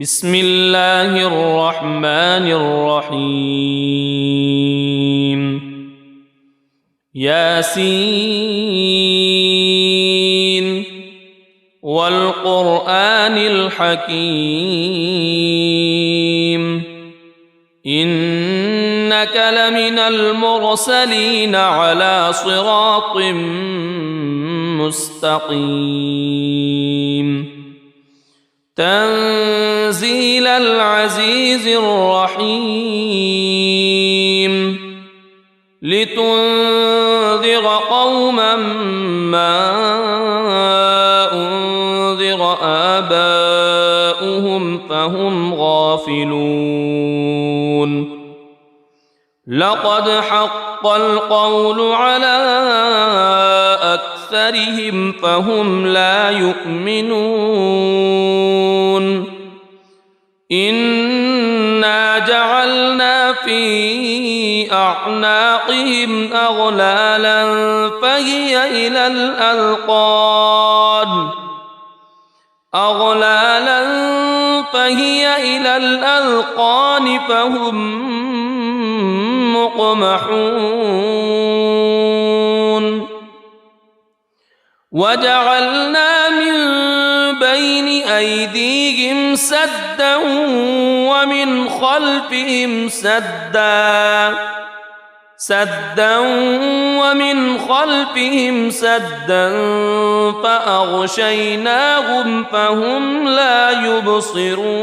بسم الله الرحمن الرحيم ياسين والقرآن الحكيم إنك لمن المرسلين على صراط مستقيم تنزيل العزيز الرحيم لتنذر قوما ما أنذر آباؤهم فهم غافلون لقد حق القول على أكثرهم فهم لا يؤمنون إنا جعلنا في أعناقهم أغلالا فهي إلى الأذقان فهم مقمحون وجعلنا من بين أيديهم سدا ومن خلفهم سدا فأغشيناهم فهم لا يبصرون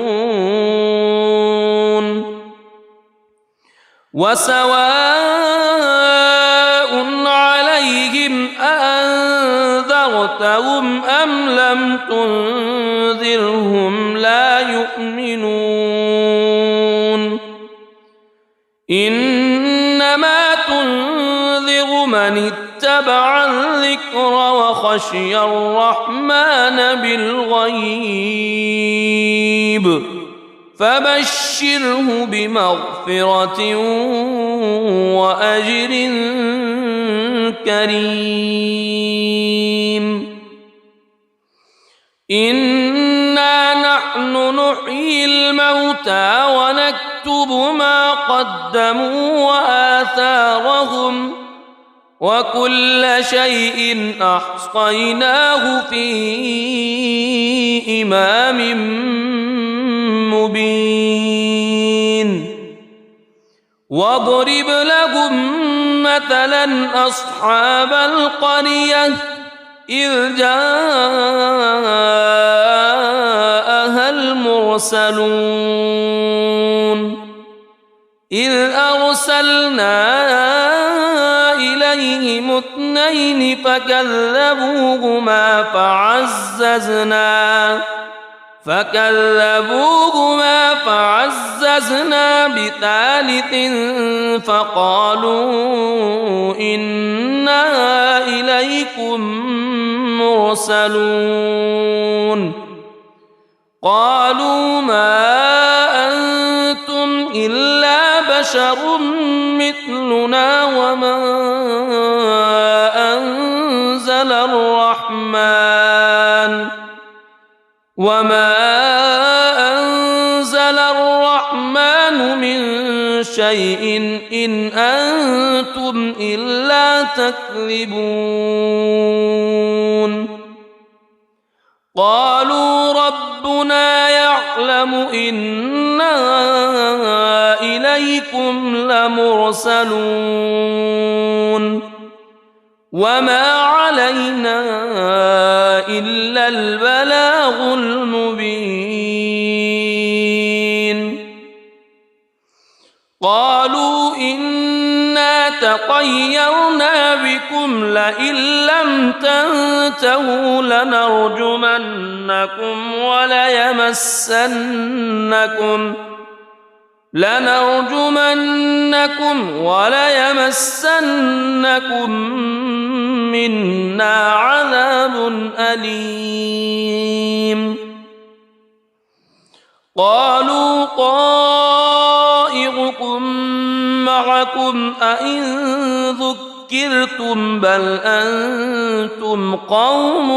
وسواء عليهم أأنذرتهم أم لم تنذرهم لا يؤمنون إنما تنذر من اتبع الذكر وخشي الرحمن بالغيب فبشره بمغفرة وأجر كريم إنا نحن نحيي الموتى ونكتب ما قدموا وآثارهم وكل شيء أحصيناه في إمام مبين واضرب لهم مثلا أصحاب القرية إذ جاءها المرسلون إذ أرسلنا إليهم اثنين فكذبوهما فعززنا بثالث فقالوا إنا إليكم مرسلون قالوا ما أنتم إلا بشر مثلنا وما أنزل الرحمن من شيء إن أنتم إلا تكذبون قالوا ربنا يعلم إنا إليكم لمرسلون وما علينا إلا البلاغ المبين قالوا إنا تطيرنا بكم لئن لم تنتهوا لنرجمنكم وليمسنكم منا عذاب أليم قالوا طائركم معكم أئن ذكرتم بل أنتم قوم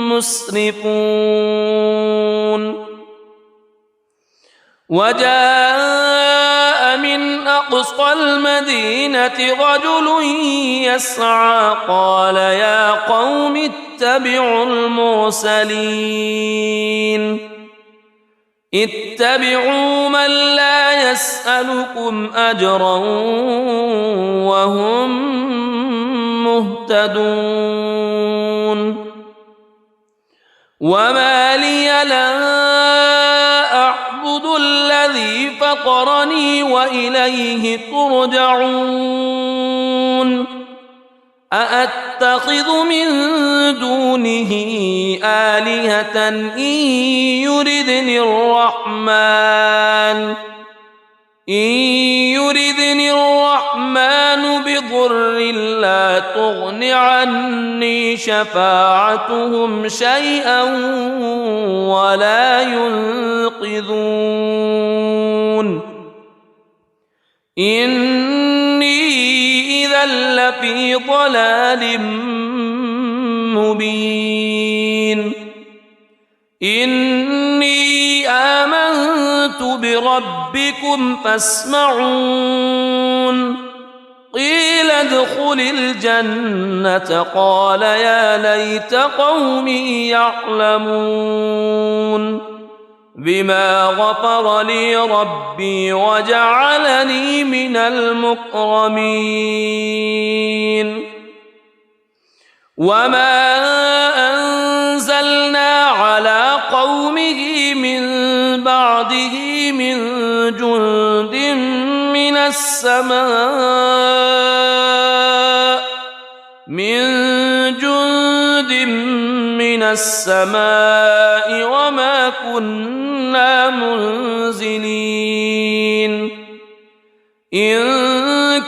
مسرفون وجاء من أقصى المدينة رجل يسعى قال يا قوم اتبعوا المرسلين اتبعوا من لا يسألكم أجرا وهم مهتدون وما لي لا أعبد الذي فطرني وإليه ترجعون أأتخذ من دونه آلهة إن يردني الرحمن بضر لا تغن عني شفاعتهم شيئا ولا ينقذون إني إذا لفي ضلال مبين إني آمنت بربكم فاسمعون قيل ادخل الجنة قال يا ليت قومي يعلمون بما غفر لي ربي وجعلني من المكرمين وما أنزلنا على قومه من بعده من جند من السماء وما كنا منزلين إن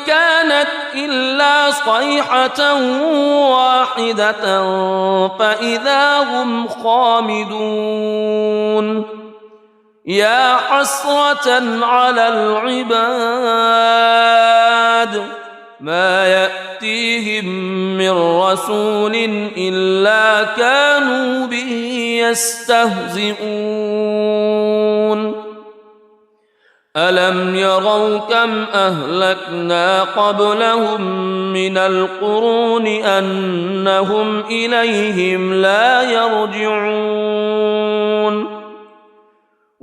كانت إلا صيحة واحدة فإذا هم خامدون يا حسرة على العباد ما يأتيهم من رسول إلا كانوا به يستهزئون ألم يروا كم أهلكنا قبلهم من القرون أنهم إليهم لا يرجعون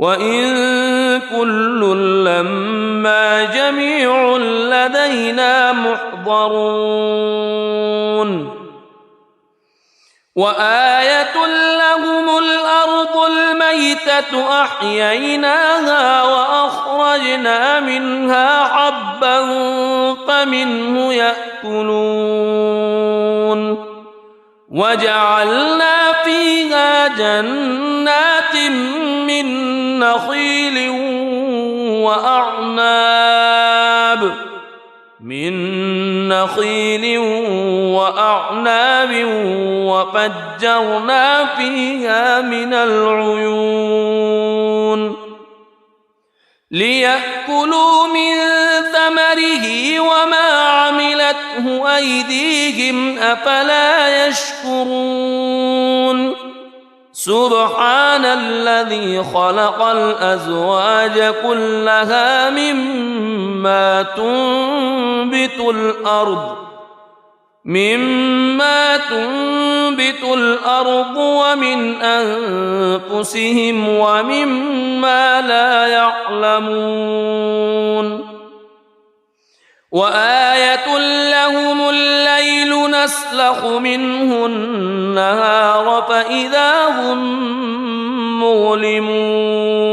وإن كل لما جميع لدينا محضرون وآية لهم الأرض الميتة أحييناها وأخرجنا منها حبا فمنه يأكلون وجعلنا فيها جنات من نخيل وأعناب وفجرنا فيها من العيون ليأكلوا من ثمره وما عملته أيديهم أفلا يشكرون سبحان الذي خلق الأزواج كلها مما تنبت الأرض ومن أنفسهم ومما لا يعلمون وآية لهم الليل نسلخ منه النهار فإذا هم مظلمون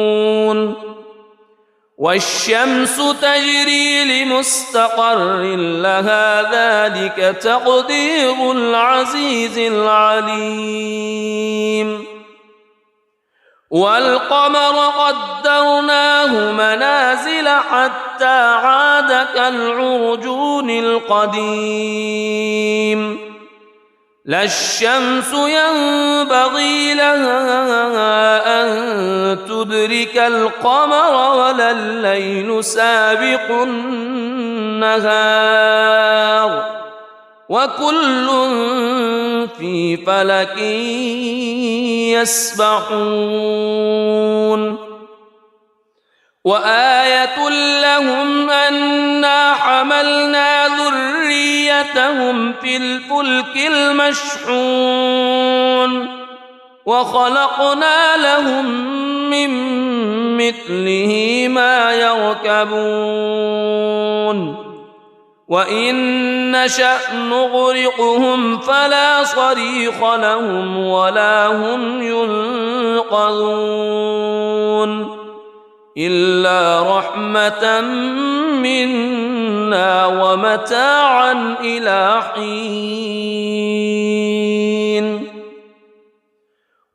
والشمس تجري لمستقر لها ذلك تقدير العزيز العليم والقمر قدرناه منازل حتى عاد كالعرجون القديم لا الشمس ينبغي لها أن تدرك القمر ولا الليل سابق النهار وكل في فلك يسبحون وآية لهم أنا حملنا ذريتهم في الفلك المشحون وخلقنا لهم من مثله ما يركبون وإن نشأ نغرقهم فلا صريخ لهم ولا هم ينقذون إلا رحمة منا ومتاعا إلى حين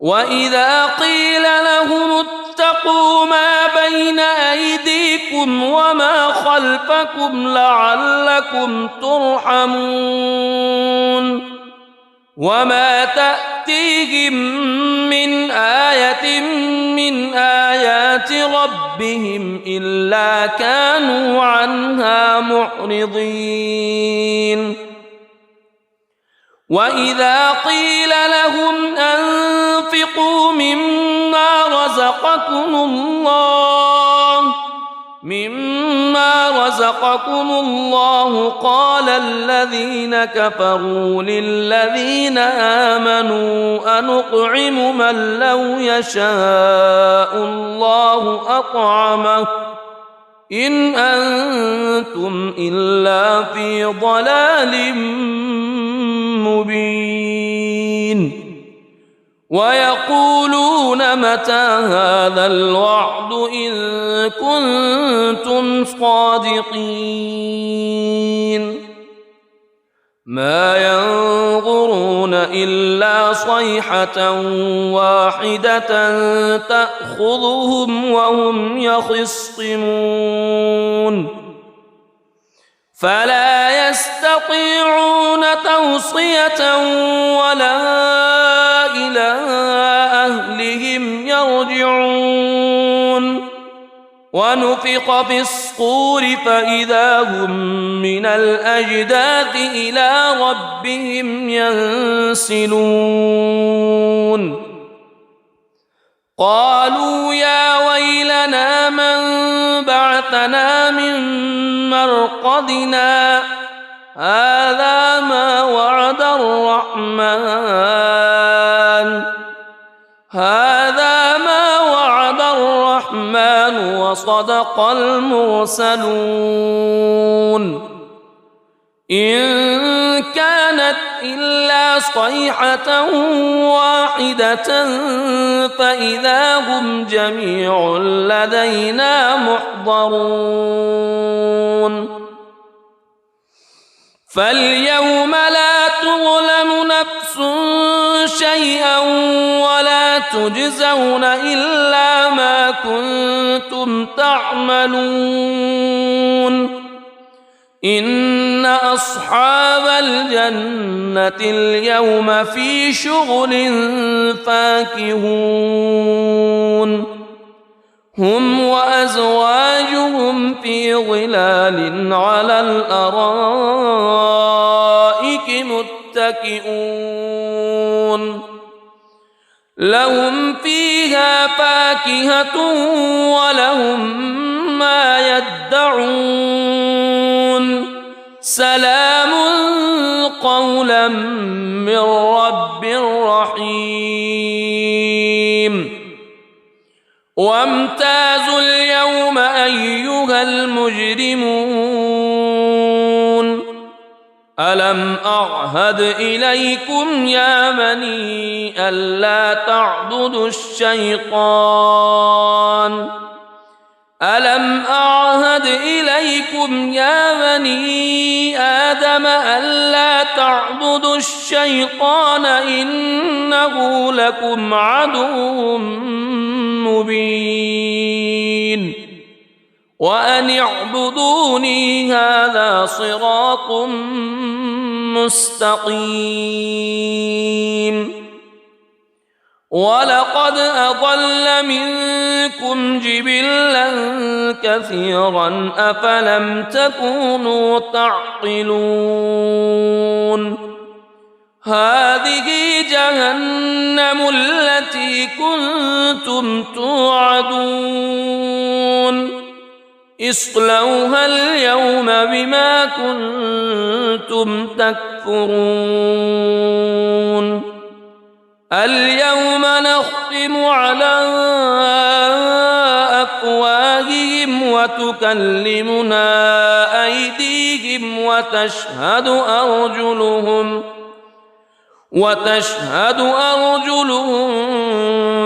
وإذا قيل لهم اتقوا ما بين أيديكم وما خلفكم لعلكم ترحمون وما تأتيهم من آية من آيات ربهم إلا كانوا عنها معرضين وإذا قيل لهم أنفقوا مما رزقكم الله قال الذين كفروا للذين آمنوا أنطعم من لو يشاء الله أطعمه إن أنتم إلا في ضلال مبين ويقولون متى هذا الوعد إن كنتم صادقين ما ينظرون إلا صيحة واحدة تأخذهم وهم يخصمون فلا يستطيعون توصية ولا إلى أهلهم يرجعون ونفخ في الصور فإذا هم من الأجداث إلى ربهم ينسلون قالوا يا ويلنا من بعثنا من مرقدنا هذا ما وعد الرحمن وصدق المرسلون إن كانت إلا صيحة واحدة فإذا هم جميع لدينا محضرون فاليوم لا تظلم نفس شيئا ولا تجزون إلا ما كنتم تعملون إن أصحاب الجنة اليوم في شغل فاكهون هم وأزواجهم في ظلال على الأرائك متكئون لهم فيها فاكهة ولهم ما يدعون سلام قولا من رب رحيم وامتازوا اليوم أيها المجرمون ألم أعهد إليكم يا بني ألا تعبدوا الشيطان ألم أعهد إليكم يا بني آدم ألا تعبدوا الشيطان إنه لكم عدو مبين وأن اعبدوني هذا صراط مستقيم ولقد أضل منكم جبلا كثيرا أفلم تكونوا تعقلون هذه جهنم التي كنتم توعدون اصلوها اليوم بما كنتم تكفرون اليوم نختم على أفواههم وتكلمنا أيديهم وتشهد أرجلهم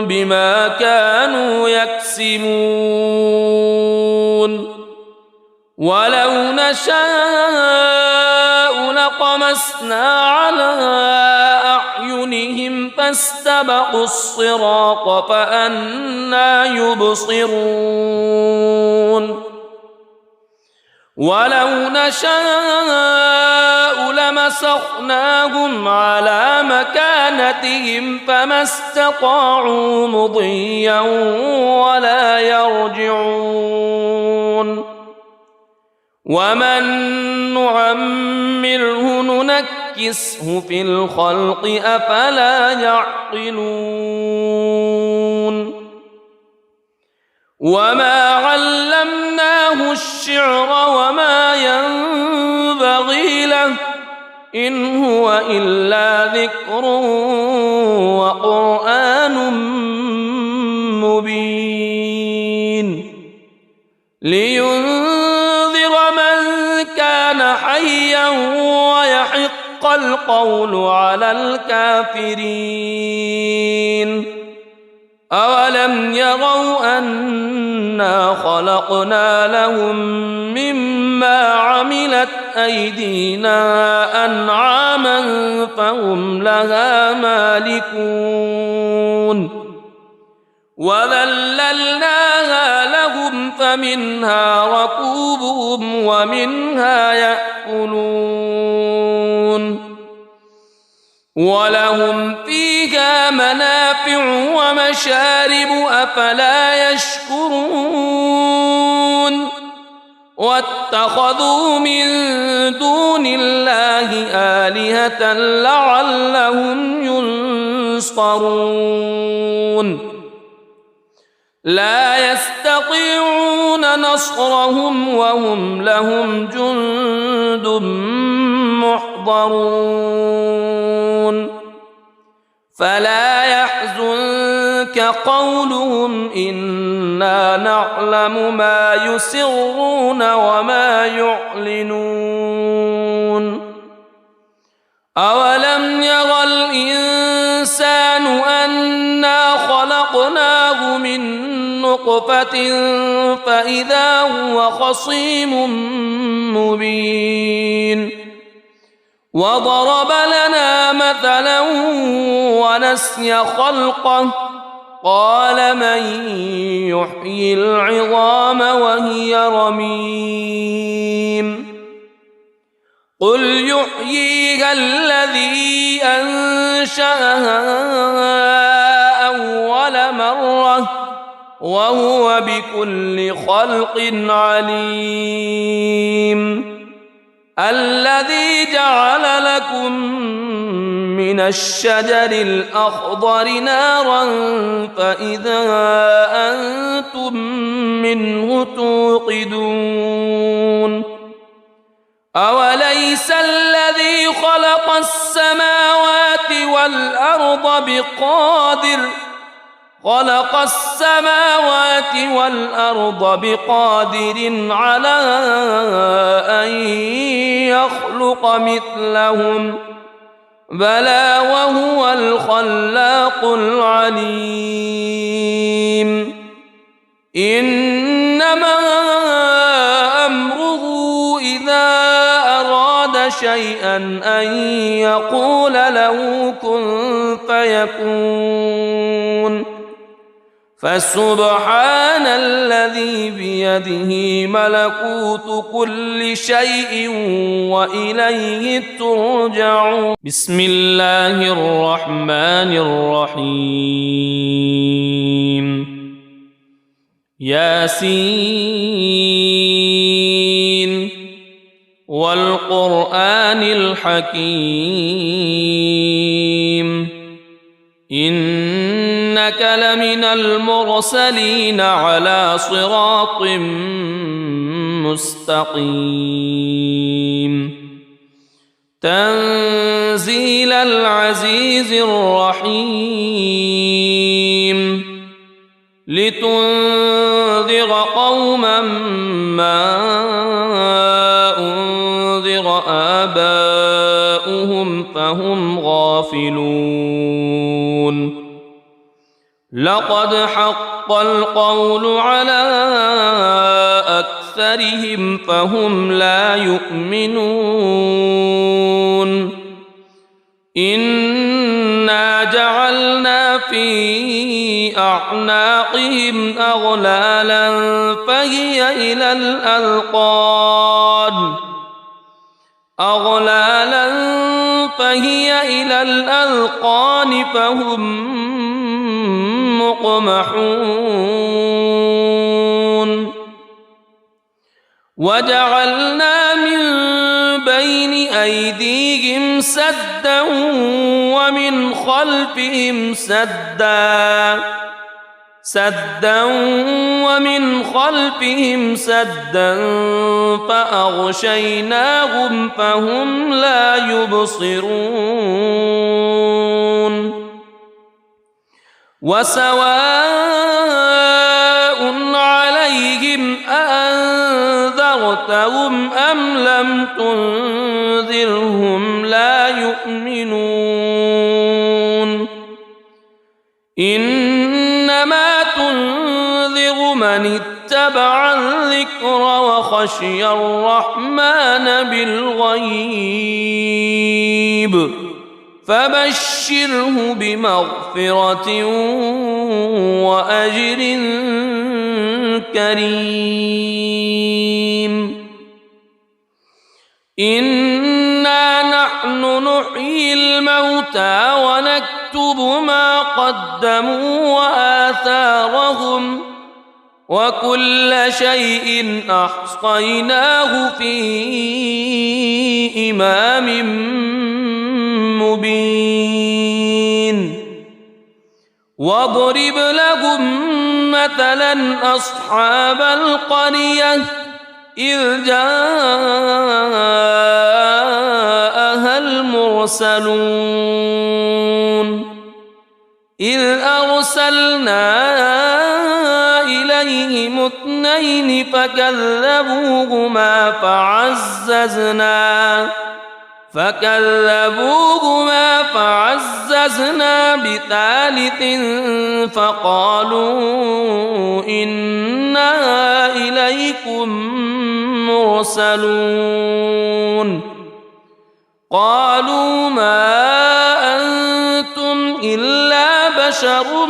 بما كانوا يكسبون ولو نشاء لطمسنا على أعينهم فاستبقوا الصراط فأنى يبصرون ولو نشاء لمسخناهم على مكانتهم فما استطاعوا مضيا ولا يرجعون ومن نعمره ننكسه في الخلق أفلا يعقلون وما علمناه الشعر وما ينبغي له إن هو إلا ذكر وقرآن مبين لينذر من كان حيا ويحق القول على الكافرين أولم يروا أنا خلقنا لهم مما عملت أيدينا أنعاما فهم لها مالكون وذللناها لهم فمنها ركوبهم ومنها يأكلون ولهم فيها منافع ومشارب أفلا يشكرون واتخذوا من دون الله آلهة لعلهم ينصرون لا يستطيعون نصرهم وهم لهم جند محضرون فلا يحزنك قولهم إنا نعلم ما يسرون وما يعلنون أولم ير الإنسان أنا خلقناه من نطفة فإذا هو خصيم مبين وضرب لنا مثلا ونسي خلقه قال من يحيي العظام وهي رميم قل يحييها الذي أنشأها أول مرة وهو بكل خلق عليم الذي جعل لكم من الشجر الأخضر نارا فإذا أنتم منه توقدون أوليس الذي خلق السماوات والأرض بقادر على أن يخلق مثلهم بلى وهو الخلاق العليم إنما أمره إذا أراد شيئا أن يقول له كن فيكون فسبحان الذي بيده ملكوت كل شيء وإليه ترجعون بسم الله الرحمن الرحيم ياسين والقرآن الحكيم إنك إنك لمن المرسلين على صراط مستقيم تنزيل العزيز الرحيم لتنذر قوما ما أنذر آباؤهم فهم غافلون لقد حق القول على أكثرهم فهم لا يؤمنون إنا جعلنا في أعناقهم أغلالا فهي إلى الأذقان فهم مقمحون وجعلنا من بين أيديهم سدا ومن خلفهم سدا فأغشيناهم فهم لا يبصرون وسواء عليهم أأنذرتهم أم لم تنذرهم لا يؤمنون إنما تنذر من اتبع الذكر وخشي الرحمن بالغيب فبشره بمغفرة وأجر كريم إنا نحن نحيي الموتى ونكتب ما قدموا وآثارهم وكل شيء أحصيناه في إمام مبين واضرب لهم مثلا أصحاب القرية إذ جاءها المرسلون إذ أرسلنا إليهم اثنين فكذبوهما فعززنا بثالث فقالوا إنا إليكم مرسلون قالوا ما أنتم إلا بشر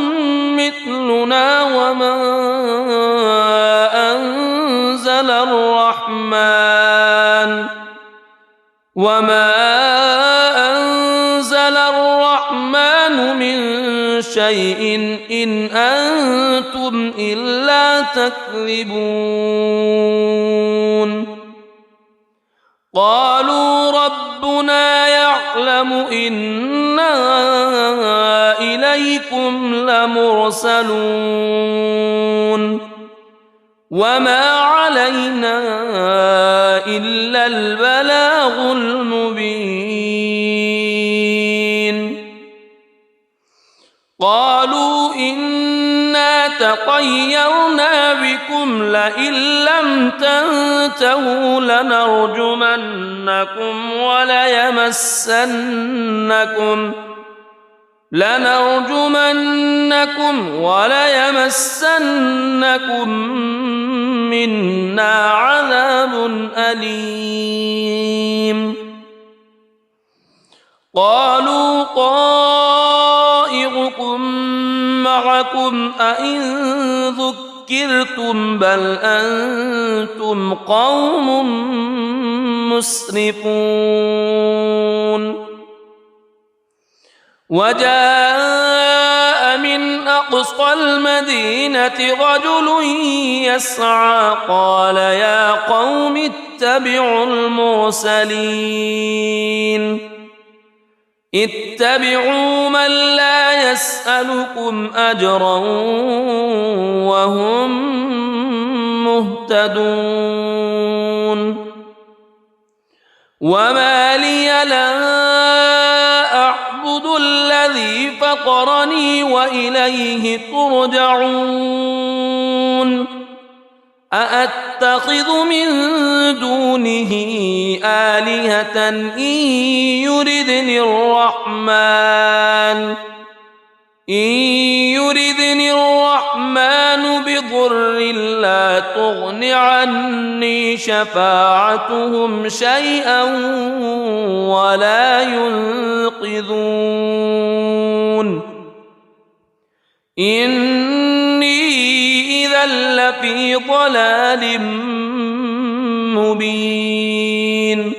مثلنا وما أنزل الرحمن من شيء إن أنتم إلا تكذبون قالوا ربنا يعلم إنا إليكم لمرسلون وما علينا إلا البلاغ المبين قالوا إنا تطيرنا بكم لئن لم تنتهوا لنرجمنكم وليمسنكم منا عذاب أليم قالوا طائركم معكم أئن ذكرتم بل أنتم قوم مسرفون وجاء من أقصى المدينة رجل يسعى قال يا قوم اتبعوا المرسلين اتبعوا من لا يسألكم أجرا وهم مهتدون وما لي لا أعبد الذي فطرني وإليه ترجعون أأتخذ من دونه آلهة إن يردني الرحمن بضر لا تغن عني شفاعتهم شيئا ولا ينقذون إني إذا لفي ضلال مبين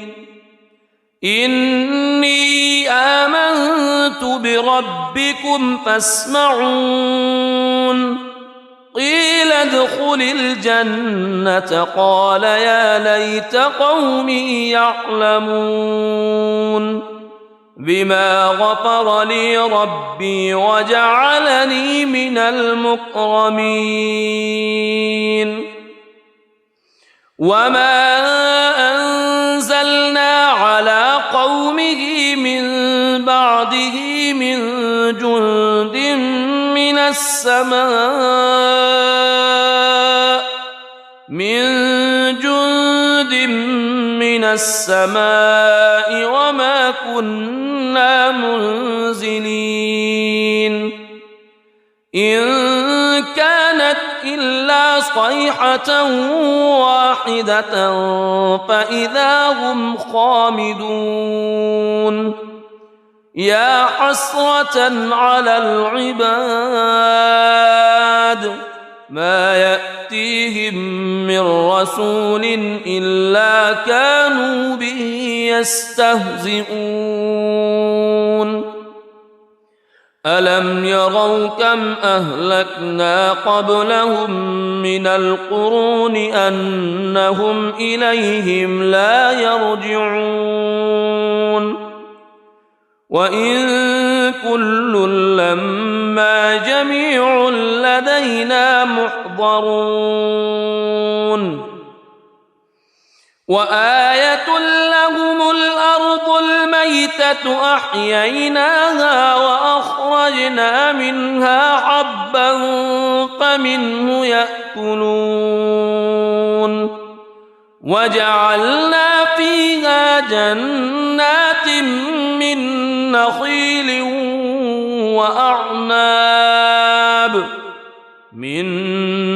إني آمنت بربكم فاسمعون قيل ادخل الجنة قال يا ليت قومي يعلمون بما غفر لي ربي وجعلني من المكرمين وما أنزلنا على قومه من بعده من جند من السماء وما كنا منزلين إن كانت إلا صيحة واحدة فإذا هم خامدون يا حسرة على العباد ما يأتيهم من رسول إلا كانوا به يستهزئون ألم يروا كم أهلكنا قبلهم من القرون أنهم إليهم لا يرجعون وإن كل لما جميع لدينا محضرون وآية لهم الأرض الميتة أحييناها وأخرجنا منها حبا فمنه يأكلون وجعلنا فيها جنات من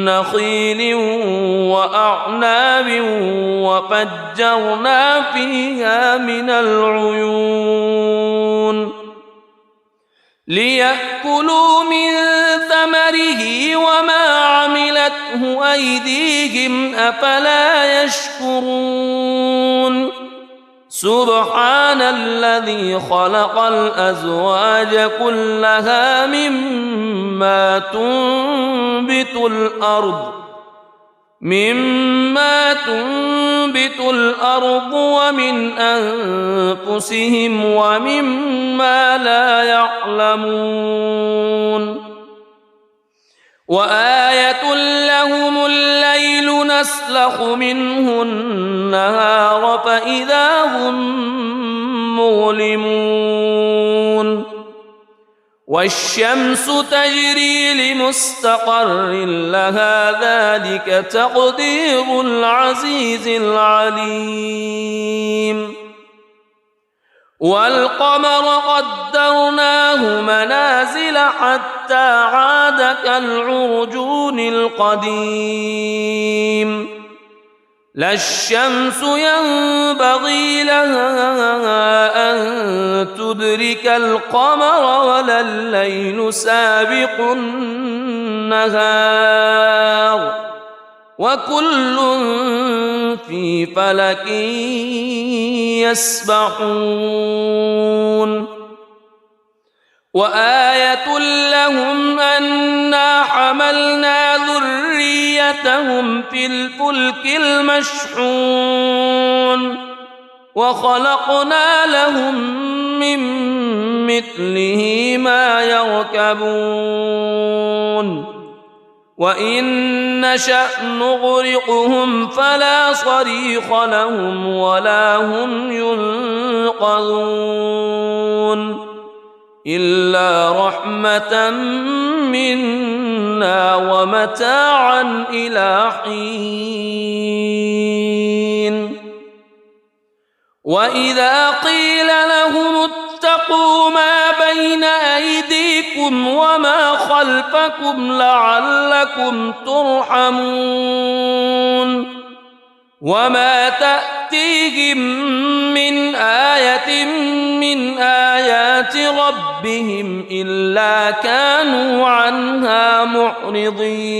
نخيل وأعناب وفجرنا فيها من العيون ليأكلوا من ثمره وما عملته أيديهم أفلا يشكرون سبحان الذي خلق الأزواج كلها مما تنبت الأرض ومن أنفسهم ومما لا يعلمون وآية لهم الليل نسلخ منه النهار فإذا هم مظلمون والشمس تجري لمستقر لها ذلك تقدير العزيز العليم والقمر قدرناه منازل حتى عاد كالعرجون القديم لا الشمس ينبغي لها أن تدرك القمر ولا الليل سابق النهار وكل في فلك يسبحون وآية لهم أنا حملنا ذريتهم في الفلك المشحون وخلقنا لهم من مثله ما يركبون وإن نشأ نغرقهم فلا صريخ لهم ولا هم ينقذون إلا رحمة منا ومتاعا إلى حين وإذا قيل لهم اتقوا ما بين أيديكم وما خلفكم لعلكم ترحمون وما تأتيهم من آية من آيات ربهم إلا كانوا عنها معرضين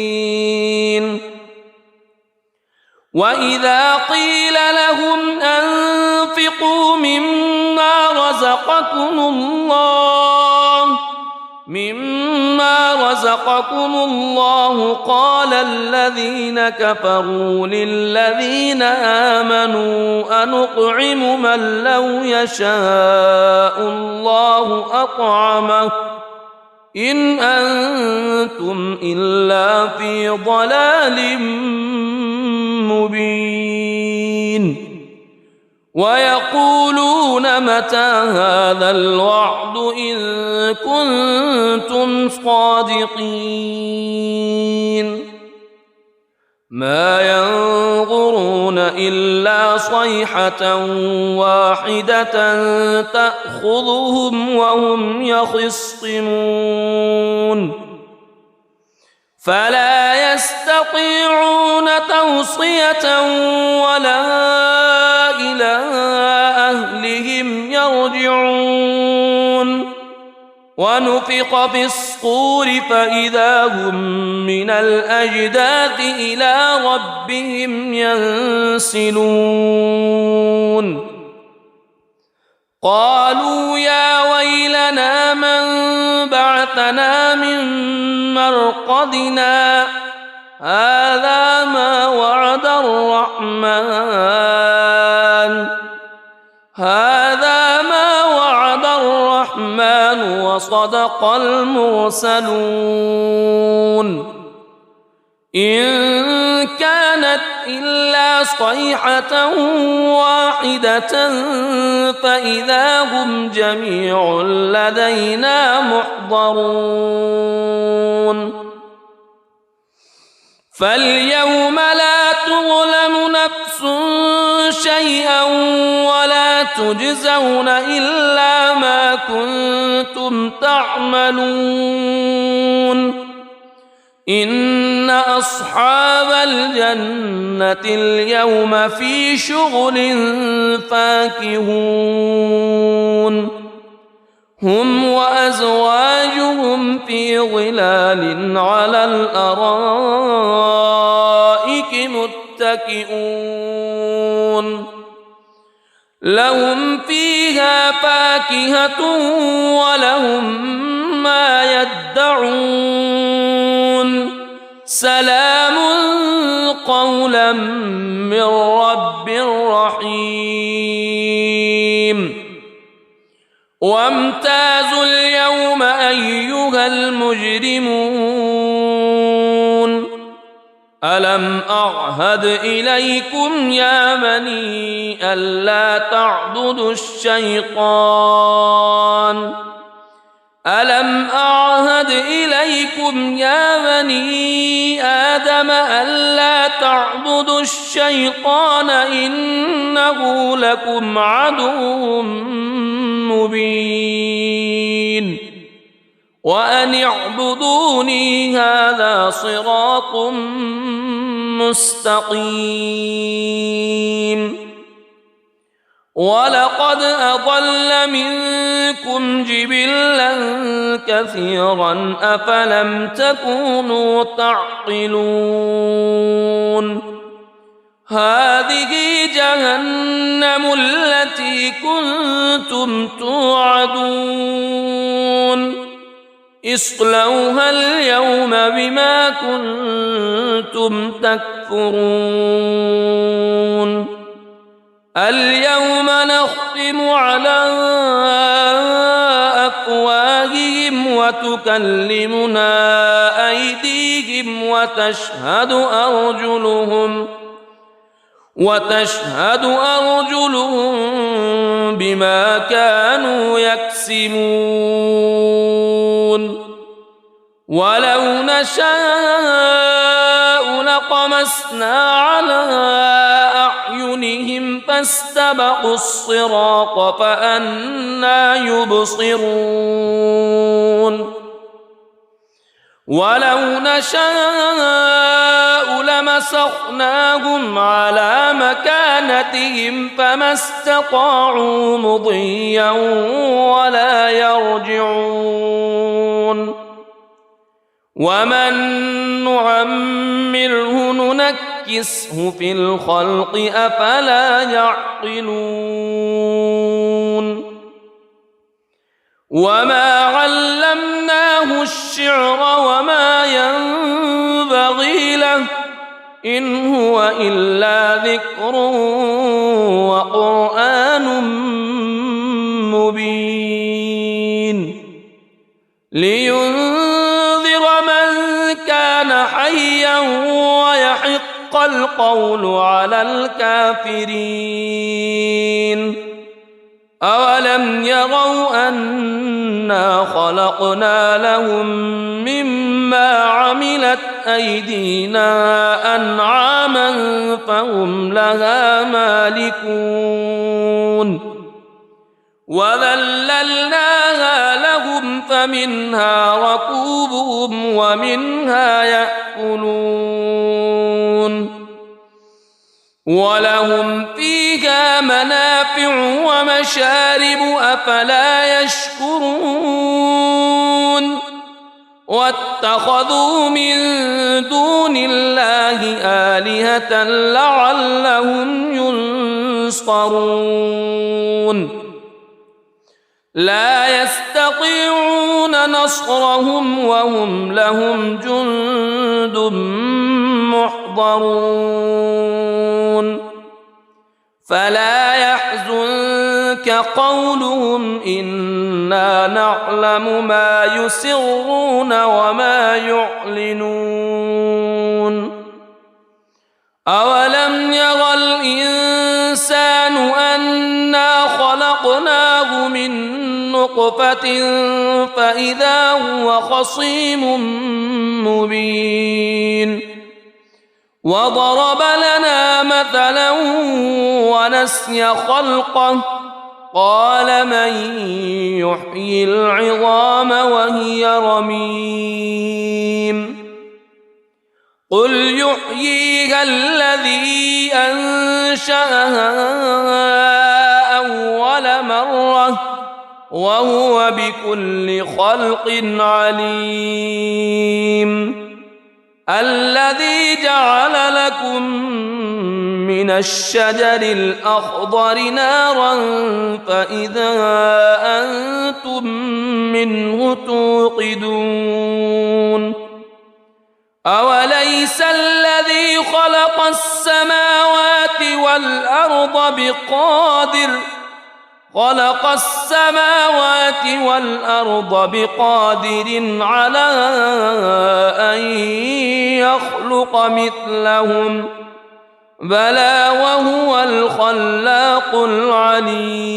وإذا قيل لهم أنفقوا مما رزقكم الله قال الذين كفروا للذين آمنوا أنطعم من لو يشاء الله أطعمه إن أنتم إلا في ضلال مبين ويقولون متى هذا الوعد إن كنتم صادقين ما ينظرون إلا صيحة واحدة تأخذهم وهم يخصمون فلا يستطيعون توصية ولا إلى أهلهم يرجعون ونفخ في الصور فإذا هم من الأجداث إلى ربهم ينسلون قالوا يا ويلنا من بعثنا من مرقدنا هذا ما وعد الرحمن وصدق المرسلون إن كانت إلا صيحة واحدة فإذا هم جميع لدينا محضرون فاليوم لا تظلم نفس شيئا ولا تجزون إلا ما كنتم تعملون إن أصحاب الجنة اليوم في شغل فاكهون هم وأزواجهم في ظلال على الأرائك متكئون لهم فيها فاكهة ولهم ما يدعون سلام قولا من رب رحيم وامتازوا اليوم أيها المجرمون ألم أعهد إليكم يا بني ألا تعبدوا الشيطان ألم أعهد إليكم يا بني آدم ألا تعبدوا الشيطان إنه لكم عدو مبين وأن اعبدوني هذا صراط مستقيم ولقد أضل منكم جبلا كثيرا أفلم تكونوا تعقلون هذه جهنم التي كنتم توعدون اصلوها اليوم بما كنتم تكفرون اليوم نختم على وتكلمنا أيديهم وتشهد أرجلهم بما كانوا يكسبون ولو نشاء لطمسنا على أعينهم فاستبقوا الصراط فأنى يبصرون ولو نشاء لمسخناهم على مكانتهم فما استطاعوا مضيا ولا يرجعون ومن نعمره ننكسه في الخلق أفلا يعقلون وما علمناه الشعر وما ينبغي له إن هو إلا ذكر وقرآن مبين لينذر من كان حيا ويحق القول على الكافرين أولم يروا أنا خلقنا لهم مما عملت أيدينا أنعاما فهم لها مالكون وذللناها لهم فمنها ركوبهم ومنها يأكلون ولهم فيها منافع ومشارب أفلا يشكرون واتخذوا من دون الله آلهة لعلهم ينصرون لا يستطيعون نصرهم وهم لهم جند محضرون فلا يحزنك قولهم إنا نعلم ما يسرون وما يعلنون أولم ير الإنسان أنا خلقناه من نطفة فإذا هو خصيم مبين وضرب لنا مثلا ونسي خلقه قال من يحيي العظام وهي رميم قل يحييها الذي أنشأها أول مرة وهو بكل خلق عليم الذي جعل لكم من الشجر الأخضر نارا فإذا أنتم منه توقدون أوليس الذي خلق السماوات والأرض بقادر على أن يخلق مثلهم بلى وهو الخلاق العليم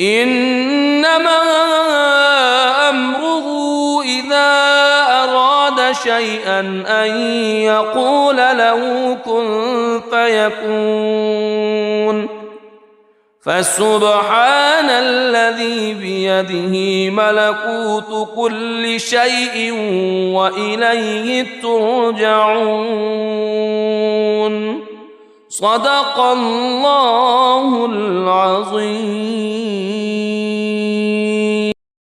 إنما أمره إذا أراد شيئا أن يقول له كن فيكون فسبحان الذي بيده ملكوت كل شيء وإليه ترجعون صدق الله العظيم.